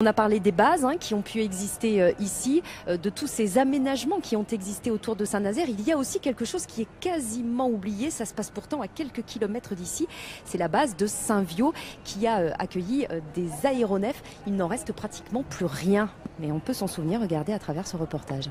On a parlé des bases qui ont pu exister ici, de tous ces aménagements qui ont existé autour de Saint-Nazaire. Il y a aussi quelque chose qui est quasiment oublié, ça se passe pourtant à quelques kilomètres d'ici. C'est la base de Saint-Viaud qui a accueilli des aéronefs. Il n'en reste pratiquement plus rien, mais on peut s'en souvenir, regardez à travers ce reportage.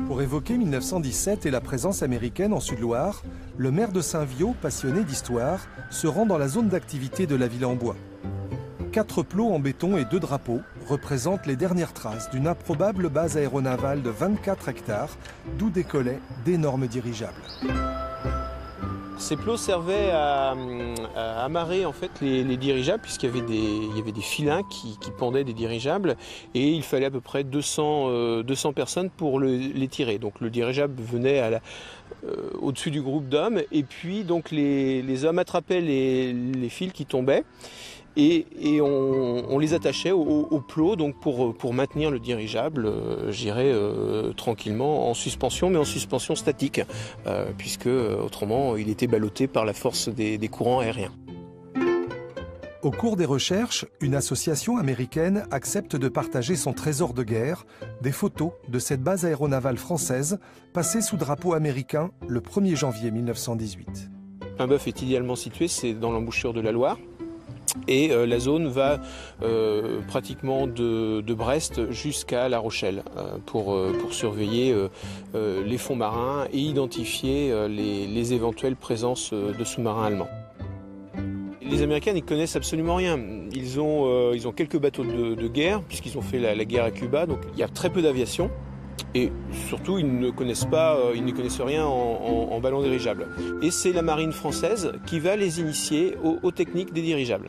Pour évoquer 1917 et la présence américaine en Sud-Loire, le maire de Saint-Viaud, passionné d'histoire, se rend dans la zone d'activité de la villa en bois. 4 plots en béton et 2 drapeaux représentent les dernières traces d'une improbable base aéronavale de 24 hectares, d'où décollaient d'énormes dirigeables. Ces plots servaient à amarrer en fait les dirigeables, puisqu'il y avait des filins qui pendaient des dirigeables, et il fallait à peu près 200 personnes pour les tirer. Donc le dirigeable venait au-dessus du groupe d'hommes, et puis donc les hommes attrapaient les fils qui tombaient, et on les attachait au plot donc pour maintenir le dirigeable, tranquillement en suspension, mais en suspension statique, puisque autrement il était ballotté par la force des courants aériens. Au cours des recherches, une association américaine accepte de partager son trésor de guerre, des photos de cette base aéronavale française passée sous drapeau américain le 1er janvier 1918. Paimboeuf est idéalement situé, c'est dans l'embouchure de la Loire. Et la zone va pratiquement de Brest jusqu'à La Rochelle pour surveiller les fonds marins et identifier les éventuelles présences de sous-marins allemands. Les Américains n'y connaissent absolument rien. Ils ont quelques bateaux de guerre, puisqu'ils ont fait la guerre à Cuba, donc il y a très peu d'aviation. Et surtout, ils ne connaissent rien en ballon dirigeable. Et c'est la marine française qui va les initier aux techniques des dirigeables.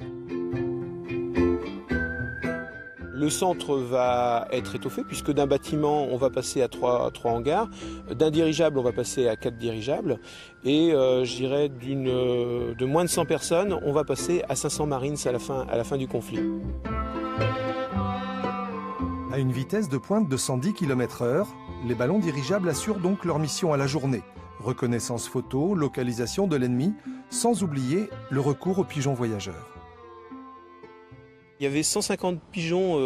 Le centre va être étoffé, puisque d'un bâtiment, on va passer à 3 hangars. D'un dirigeable, on va passer à 4 dirigeables. Et je dirais de moins de 100 personnes, on va passer à 500 marines à la fin du conflit. À une vitesse de pointe de 110 km/h, les ballons dirigeables assurent donc leur mission à la journée. Reconnaissance photo, localisation de l'ennemi, sans oublier le recours aux pigeons voyageurs. Il y avait 150 pigeons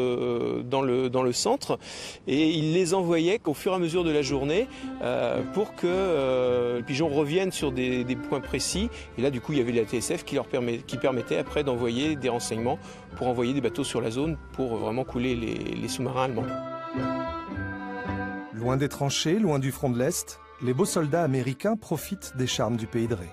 dans le centre, et ils les envoyaient qu'au fur et à mesure de la journée pour que les pigeons reviennent sur des points précis. Et là, du coup, il y avait la TSF qui permettait après d'envoyer des renseignements pour envoyer des bateaux sur la zone pour vraiment couler les sous-marins allemands. Loin des tranchées, loin du front de l'Est, les beaux soldats américains profitent des charmes du pays de Ré.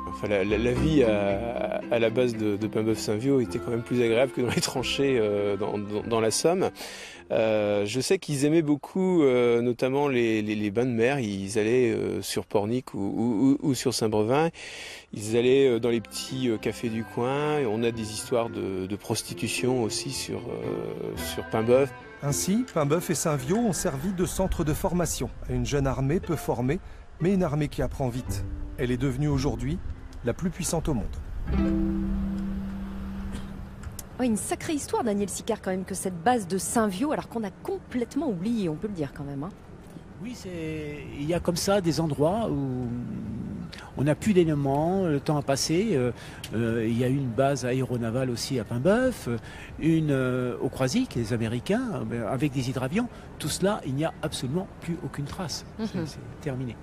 Enfin, la vie à la base de Paimboeuf-Saint-Viaud était quand même plus agréable que dans les tranchées dans la Somme. Je sais qu'ils aimaient beaucoup, notamment les bains de mer. Ils allaient sur Pornic ou sur Saint-Brevin. Ils allaient dans les petits cafés du coin. Et on a des histoires de prostitution aussi sur Paimboeuf. Ainsi, Paimboeuf et Saint-Viaud ont servi de centre de formation à une jeune armée peu formée, mais une armée qui apprend vite. Elle est devenue aujourd'hui la plus puissante au monde. Ouais, une sacrée histoire, Daniel Sicard, quand même, que cette base de Saint-Viaud, alors qu'on a complètement oublié, on peut le dire quand même. Oui, il y a comme ça des endroits où on n'a plus d'éléments, le temps a passé. Il y a eu une base aéronavale aussi à Paimboeuf, une au Croisic, les Américains, avec des hydravions. Tout cela, il n'y a absolument plus aucune trace. C'est terminé.